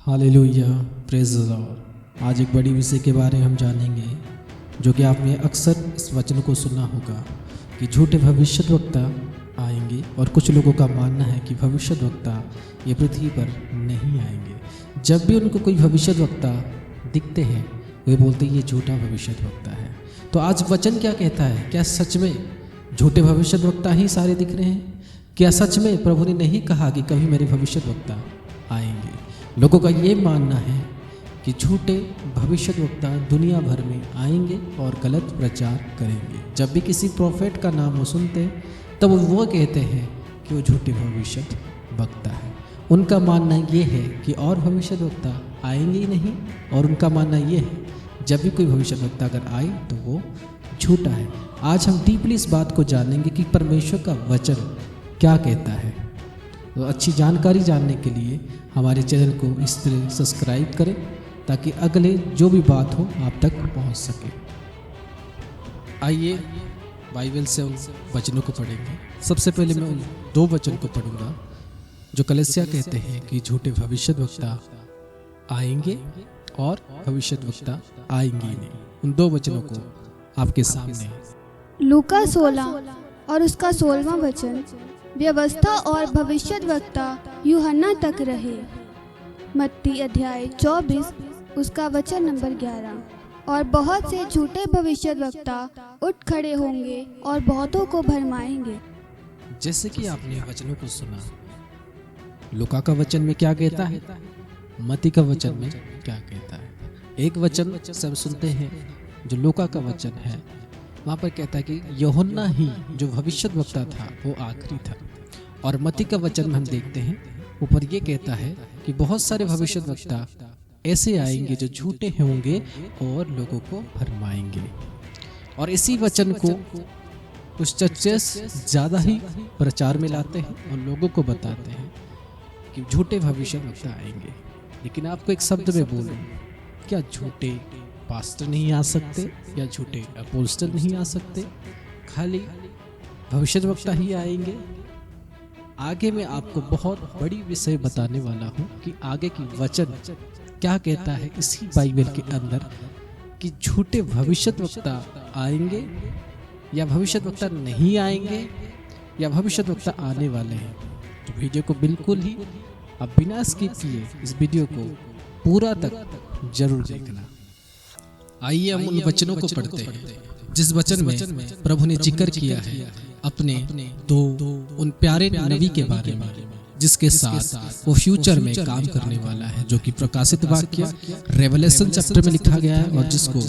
Hallelujah, praise the Lord. आज एक बड़ी विषय के बारे में हम जानेंगे, जो कि आपने अक्सर इस वचन को सुना होगा कि झूठे भविष्यद्वक्ता आएंगे, और कुछ लोगों का मानना है कि भविष्यद्वक्ता ये पृथ्वी पर नहीं आएंगे। जब भी उनको कोई भविष्यद्वक्ता दिखते हैं, वे बोलते हैं ये झूठा भविष्यद्वक्ता है। तो आज वचन क्या कहता है? क्या सच में झूठे भविष्यद्वक्ता ही सारे दिख रहे हैं? क्या सच में प्रभु ने नहीं कहा कि कभी मेरे भविष्यद्वक्ता आएंगे? लोगों का ये मानना है कि झूठे भविष्यद्वक्ता दुनिया भर में आएंगे और गलत प्रचार करेंगे। जब भी किसी प्रोफेट का नाम वो सुनते हैं, तब वो कहते हैं कि वो झूठे भविष्यद्वक्ता है। उनका मानना ये है कि और भविष्यद्वक्ता आएंगे ही नहीं, और उनका मानना ये है जब भी कोई भविष्यद्वक्ता अगर आए तो वो झूठा है। आज हम डीपली इस बात को जानेंगे कि परमेश्वर का वचन क्या कहता है। तो अच्छी जानकारी जानने के लिए हमारे चैनल को इस तरह सब्सक्राइब करें, ताकि अगले जो भी बात हो आप तक पहुंच सके। आइए बाइबल से उन वचनों को पढ़ेंगे। सबसे पहले मैं उन दो वचन को पढ़ूंगा जो कलीसिया कहते हैं कि झूठे भविष्यद्वक्ता आएंगे और भविष्यद्वक्ता आएंगे नहीं। उन दो वचनों को आपके सामने। लूका 16 और उसका 16वां वचन, व्यवस्था और भविष्यद्वक्ता यूहन्ना तक रहे। मत्ती अध्याय 24 उसका वचन नंबर 11। और बहुत से झूठे भविष्यद्वक्ता उठ खड़े होंगे और बहुतों को भरमाएंगे। जैसे कि आपने वचनों को सुना, लूका का वचन में क्या कहता है, मत्ती का वचन में क्या कहता है। एक वचन सब सुनते हैं जो लूका का वचन है, वहाँ पर कहता है कि यूहन्ना ही जो भविष्यद्वक्ता था वो आखिरी था। और मत्ती का वचन में हम देखते हैं ऊपर ये कहता है कि बहुत सारे भविष्यद्वक्ता ऐसे आएंगे जो झूठे होंगे और लोगों को भरमाएंगे। और इसी वचन को कुछ चर्चेस ज़्यादा ही प्रचार में लाते हैं और लोगों को बताते हैं कि झूठे भविष्यद्वक्ता आएंगे। लेकिन आपको एक शब्द में बोलूं, क्या झूठे पास्टर नहीं आ सकते या झूठे अपोस्टल नहीं आ सकते? खाली भविष्यद्वक्ता ही आएंगे? आगे मैं आपको बहुत बड़ी विषय बताने वाला हूं कि आगे की वचन क्या कहता है इसी बाइबल के अंदर, कि झूठे भविष्यद्वक्ता आएंगे या भविष्यद्वक्ता नहीं आएंगे या भविष्यद्वक्ता आने वाले हैं। तो वीडियो को बिल्कुल ही अब बिना स्किप किए इस वीडियो को पूरा तक जरूर देखना। आइए हम उन वचनों को पढ़ते हैं जिस वचन में प्रभु ने जिक्र किया है अपने दो उन प्यारे नबी के बारे में, जिसके साथ वो फ्यूचर में काम करने वाला है, जो कि प्रकाशित वाक्य रेवलेशन चैप्टर में लिखा गया है, और जिसको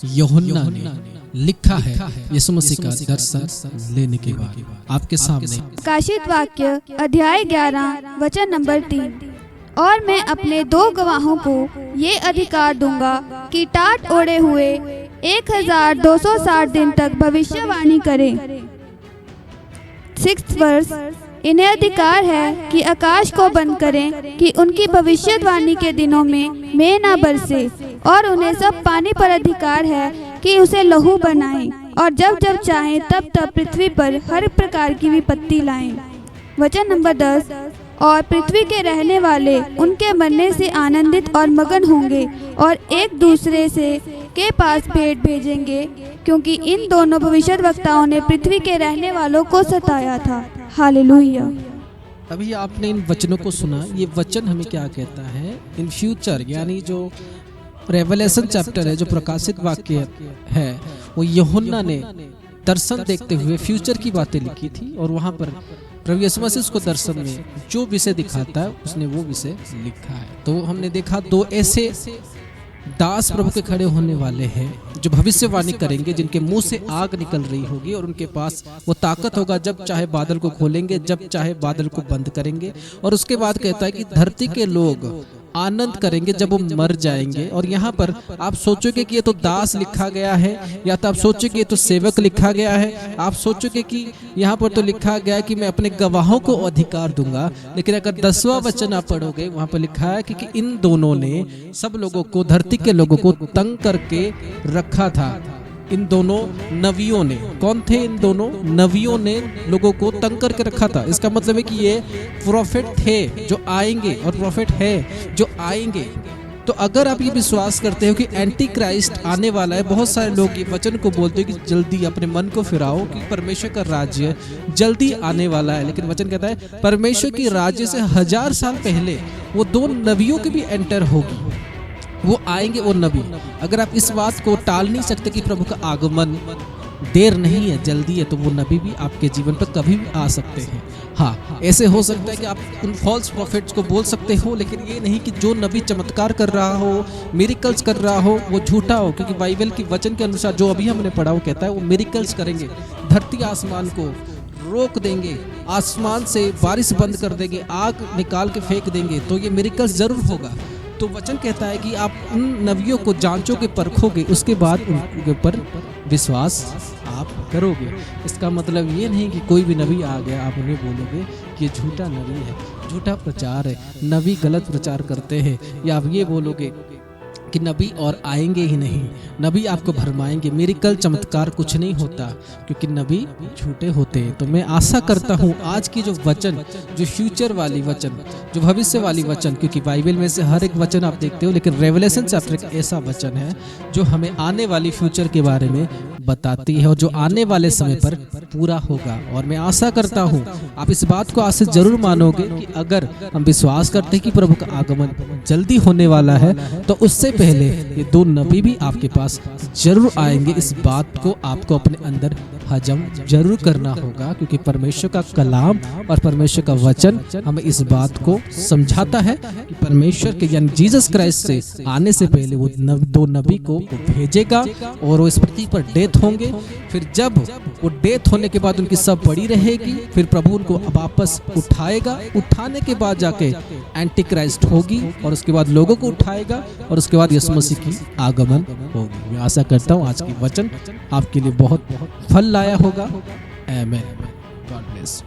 यूहन्ना ने लिखा है यीशु मसीह का दर्शन लेने के बाद। आपके सामने प्रकाशित वाक्य अध्याय 11 वचन नंबर 3। और मैं अपने 2 गवाहों को ये अधिकार दूंगा कि टाट ओढ़े हुए 1260 दिन तक भविष्यवाणी करें। 6th वर्ष, इन्हें अधिकार है कि आकाश को बंद करें कि उनकी भविष्यवाणी के दिनों में मेघ न बरसे, और उन्हें सब पानी पर अधिकार है कि उसे लहू बनाएं, और जब जब चाहें तब तब पृथ्वी पर हर प्रकार की विपत्ति लाएं। वचन नंबर 10। और पृथ्वी के रहने वाले उनके मरने से आनंदित और मगन होंगे, और एक दूसरे से के पास भेंट भेजेंगे, क्योंकि इन दोनों भविष्यद्वक्ताओं ने पृथ्वी के रहने वालों को सताया था। हालेलुया। अभी आपने इन वचनों को सुना। ये वचन हमें क्या कहता है? इन फ्यूचर, यानी जो रेवलेशन चैप्टर है, जो प्रकाशित वाक्य है, वो यूहन्ना ने दर्शन देखते हुए फ्यूचर की बातें लिखी थी, और वहाँ पर प्रभु यीशु मसीह उसको दर्शन में जो विषय दिखाता है उसने वो विषय लिखा है। तो हमने देखा 2 ऐसे दास प्रभु के खड़े होने वाले हैं जो भविष्यवाणी करेंगे, जिनके मुंह से आग निकल रही होगी, और उनके पास वो ताकत होगा जब चाहे बादल को खोलेंगे, जब चाहे बादल को बंद करेंगे। और उसके बाद कहता है कि धरती के लोग आनंद करेंगे जब वो मर जाएंगे। और यहाँ पर आप सोचोगे कि ये तो दास लिखा गया है, या तो आप सोचोगे ये तो सेवक लिखा गया है, आप सोचोगे कि यहाँ पर तो लिखा गया है कि मैं अपने गवाहों को अधिकार दूंगा। लेकिन अगर 10वां वचन आप पढ़ोगे, वहाँ पर लिखा है कि इन दोनों ने सब लोगों को, धरती के लोगों को तंग करके रखा था। इन दोनों नबियों ने, कौन थे इन दोनों नबियों ने लोगों को तंग करके रखा था। इसका मतलब है कि ये प्रोफेट थे जो आएंगे और प्रोफेट है जो आएंगे। तो अगर आप ये विश्वास करते हो कि एंटी क्राइस्ट आने वाला है, बहुत सारे लोग ये वचन को बोलते हैं कि जल्दी अपने मन को फिराओ कि परमेश्वर का राज्य जल्दी आने वाला है, लेकिन वचन कहता है परमेश्वर की राज्य से 1000 साल पहले वो 2 नबियों की भी एंटर होगी, वो आएंगे वो नबी। अगर आप इस बात को टाल नहीं सकते कि प्रभु का आगमन देर नहीं है, जल्दी है, तो वो नबी भी आपके जीवन पर कभी भी आ सकते हैं। हाँ, ऐसे हो सकता है कि आप उन फॉल्स प्रॉफिट्स को बोल सकते हो, लेकिन ये नहीं कि जो नबी चमत्कार कर रहा हो, मिरेकल्स कर रहा हो, वो झूठा हो। क्योंकि बाइबल की वचन के अनुसार जो अभी हमने पढ़ा वो कहता है वो मिरेकल्स करेंगे, धरती आसमान को रोक देंगे, आसमान से बारिश बंद कर देंगे, आग निकाल के फेंक देंगे, तो ये मिरेकल्स जरूर होगा। तो वचन कहता है कि आप उन नबियों को जांचोगे, परखोगे, उसके बाद उनके ऊपर विश्वास आप करोगे। इसका मतलब ये नहीं कि कोई भी नबी आ गया आप उन्हें बोलोगे कि ये झूठा नबी है, झूठा प्रचार है, नबी गलत प्रचार करते हैं, या आप ये बोलोगे कि नबी और आएंगे ही नहीं, नबी आपको भरमाएंगे, मिरेकल चमत्कार कुछ नहीं होता, क्योंकि नबी झूठे होते हैं। तो मैं आशा करता हूँ आज की जो वचन, जो फ्यूचर वाली वचन, जो भविष्य वाली वचन, क्योंकि बाइबल में से हर एक वचन आप देखते हो, लेकिन रेवलेशन चैप्टर एक ऐसा वचन है जो हमें आने वाली फ्यूचर के बारे में बताती है और जो आने वाले समय पर पूरा होगा। और मैं आशा करता हूँ आप इस बात को आज से जरूर मानोगे कि अगर हम विश्वास करते हैं कि प्रभु का आगमन जल्दी होने वाला है, तो उससे पहले ये 2 नबी भी आपके पास जरूर आएंगे। इस बात को आपको अपने अंदर हजम जरूर करना होगा, क्योंकि परमेश्वर का कलाम और परमेश्वर का वचन हमें इस बात को समझाता है कि परमेश्वर के यानी जीसस क्राइस्ट से आने से पहले वो 2 नबी को भेजेगा और वो इस पृथ्वी पर डेथ होंगे। फिर जब वो डेथ होने के बाद उनकी सब पड़ी रहेगी, फिर प्रभु उनको वापस उठाएगा, उठाने के बाद जाके एंटी क्राइस्ट होगी और उसके बाद लोगों को उठाएगा और उसके बाद यीशु मसीह की आगमन होगी। मैं आशा करता हूँ आज की वचन आपके लिए बहुत फल लाया होगा। आमीन। God bless.